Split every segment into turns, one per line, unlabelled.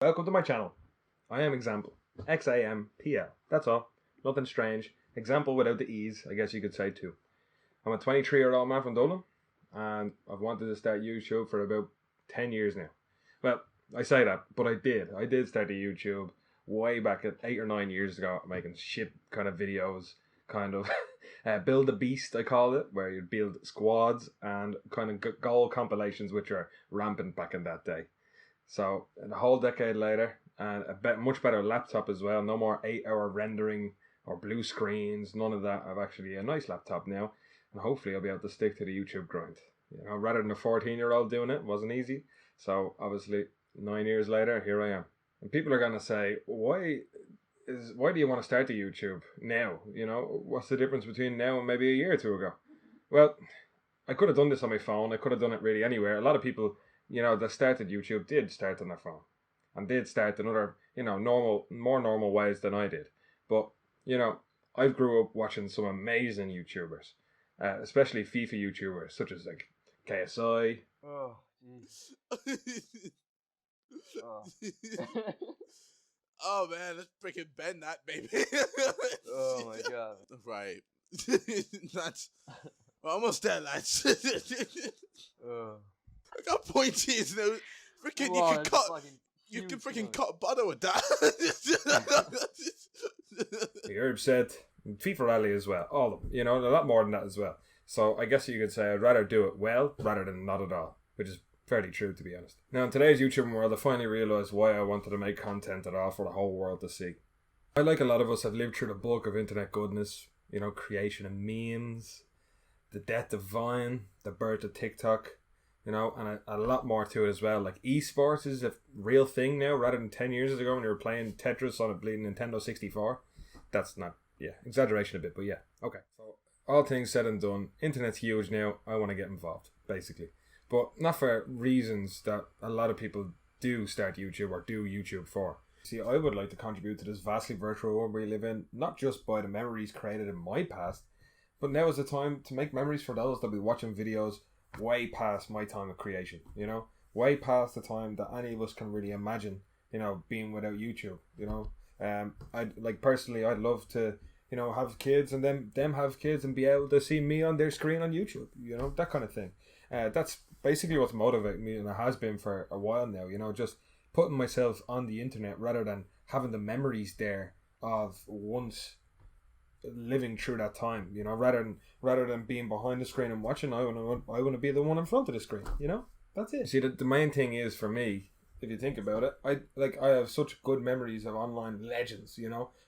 Welcome to my channel. I am Xampl'S. Xampl. That's all. Nothing strange. Example without the E's, I guess you could say too. I'm a 23-year-old man from Dublin, and I've wanted to start YouTube for about 10 years now. Well, I say that, but I did. I did start the YouTube way back at 8 or 9 years ago, making shit kind of videos, kind of build a beast, I call it, where you'd build squads and kind of goal compilations, which are rampant back in that day. So a whole decade later, and much better laptop as well. No more 8-hour rendering or blue screens. None of that. I've actually a nice laptop now, and hopefully I'll be able to stick to the YouTube grind. Rather than a 14-year-old doing it wasn't easy. So obviously 9 years later, here I am. And people are gonna say, why do you want to start the YouTube now? What's the difference between now and maybe a year or two ago? Well, I could have done this on my phone. I could have done it really anywhere. A lot of people that started YouTube did start on their phone and did start in other, more normal ways than I did. But, I grew up watching some amazing YouTubers, especially FIFA YouTubers, such as like KSI.
Oh, jeez. Oh.
Oh man, let's freaking bend that, baby.
Oh my god.
Right. That's we're almost there, lads. I got pointies now. Freaking, you can freaking cut butter with that.
The herb set, FIFA Rally as well. All of them, a lot more than that as well. So I guess you could say I'd rather do it well rather than not at all, which is fairly true, to be honest. Now, in today's YouTube world, I finally realised why I wanted to make content at all for the whole world to see. I, like a lot of us, have lived through the bulk of internet goodness, creation of memes, the death of Vine, the birth of TikTok, and a lot more to it as well. Like esports is a real thing now, rather than 10 years ago when you were playing Tetris on a bleeding Nintendo 64. That's not, exaggeration a bit, but yeah, okay. So all things said and done, internet's huge now. I want to get involved, basically. But not for reasons that a lot of people do start YouTube or do YouTube for. See, I would like to contribute to this vastly virtual world we live in, not just by the memories created in my past, but now is the time to make memories for those that will be watching videos way past my time of creation, way past the time that any of us can really imagine, being without YouTube, I'd love to, have kids and them have kids and be able to see me on their screen on YouTube, that kind of thing. That's basically what's motivated me, and it has been for a while now, just putting myself on the internet rather than having the memories there of once living through that time, rather than being behind the screen and watching. I want to be the one in front of the screen, that's it. See, the main thing is, for me, if you think about it, I have such good memories of online legends.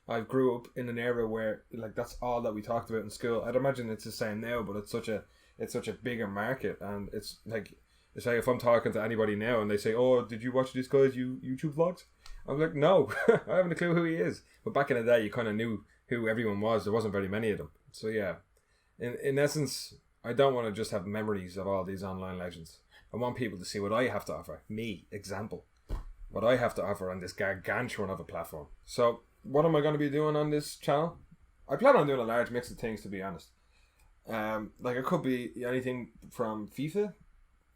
I grew up in an era where that's all that we talked about in school. I'd imagine it's the same now, but it's such a bigger market, and it's like if I'm talking to anybody now and they say, "Oh, did you watch this guy's YouTube vlogs?" I'm like, "No, I haven't a clue who he is." But back in the day, you kind of knew who everyone was. There wasn't very many of them. So yeah, in essence, I don't want to just have memories of all these online legends. I want people to see what I have to offer. Me, example. What I have to offer on this gargantuan of a platform. So what am I going to be doing on this channel? I plan on doing a large mix of things, to be honest. It could be anything from FIFA,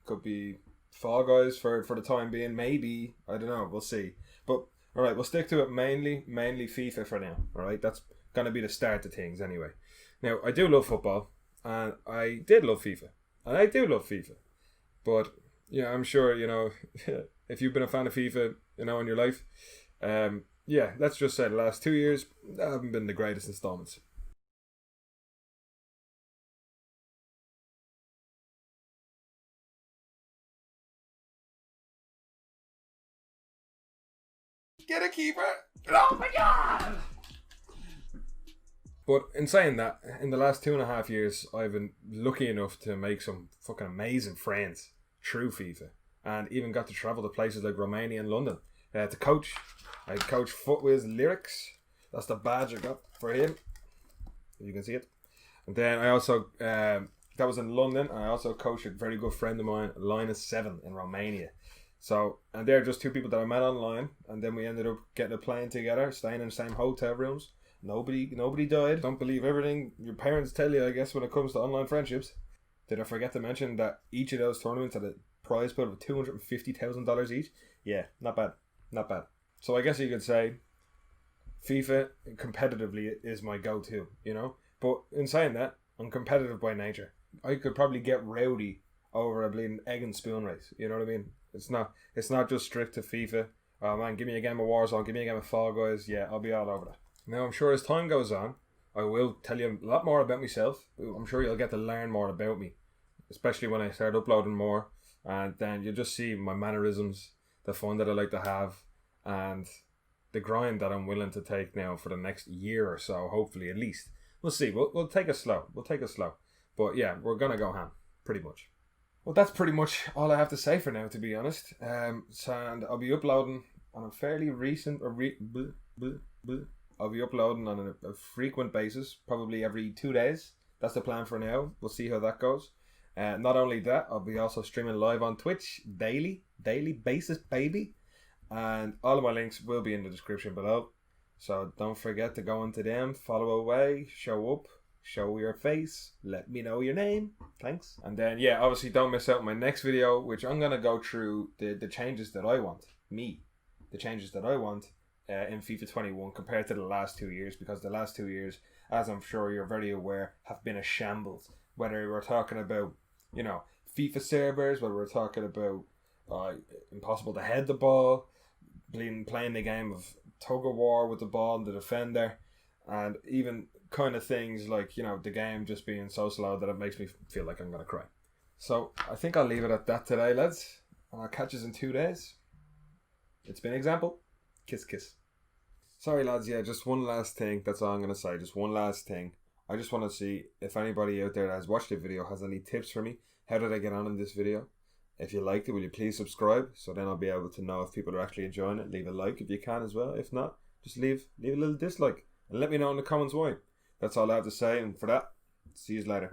could be Fall Guys for the time being, maybe, I don't know, we'll see. But alright, we'll stick to it mainly FIFA for now, alright? That's gonna be the start of things anyway. Now, I do love football, and I did love FIFA, and I do love FIFA. But, I'm sure, if you've been a fan of FIFA, in your life, let's just say the last 2 years haven't been the greatest installments. Get a keeper! Oh my god! But in saying that, in the last 2.5 years, I've been lucky enough to make some fucking amazing friends through FIFA, and even got to travel to places like Romania and London to coach. I coach Footwiz Lyrics. That's the badge I got for him. You can see it. And then I also, that was in London, and I also coached a very good friend of mine, Linus7, in Romania. So, and they're just two people that I met online, and then we ended up getting a plane together, staying in the same hotel rooms. Nobody died. Don't believe everything your parents tell you, I guess, when it comes to online friendships. Did I forget to mention that each of those tournaments had a prize pool of $250,000 each? Yeah, not bad. Not bad. So I guess you could say FIFA competitively is my go-to, you know? But in saying that, I'm competitive by nature. I could probably get rowdy over a bleeding egg and spoon race. You know what I mean? It's not just strict to FIFA. Oh man, give me a game of Warzone, give me a game of Fall Guys. Yeah, I'll be all over that. Now I'm sure as time goes on, I will tell you a lot more about myself. I'm sure you'll get to learn more about me, especially when I start uploading more, and then you'll just see my mannerisms, the fun that I like to have, and the grind that I'm willing to take now for the next year or so. Hopefully, at least we'll see. We'll take it slow. But yeah, we're gonna go ham pretty much. Well, that's pretty much all I have to say for now, to be honest. And I'll be uploading on a fairly recent I'll be uploading on a frequent basis, probably every 2 days. That's the plan for now. We'll see how that goes. Not only that, I'll be also streaming live on Twitch daily basis, baby. And all of my links will be in the description below. So don't forget to go into them, follow away, show up, show your face, let me know your name. Thanks. And then, yeah, obviously don't miss out my next video, which I'm going to go through the changes that I want. The changes that I want in FIFA 21 compared to the last 2 years, because the last 2 years, as I'm sure you're very aware, have been a shambles. Whether we're talking about, you know, FIFA servers, whether we're talking about impossible to head the ball, playing the game of tug of war with the ball and the defender, and even kind of things like, you know, the game just being so slow that it makes me feel like I'm going to cry. So I think I'll leave it at that today, lads. And I'll catch you in 2 days. It's been Xample. Kiss, kiss. Sorry, lads. Yeah, just one last thing. That's all I'm going to say. Just one last thing. I just want to see if anybody out there that has watched the video has any tips for me. How did I get on in this video? If you liked it, will you please subscribe? So then I'll be able to know if people are actually enjoying it. Leave a like if you can as well. If not, just leave a little dislike. And let me know in the comments why. That's all I have to say. And for that, see you later.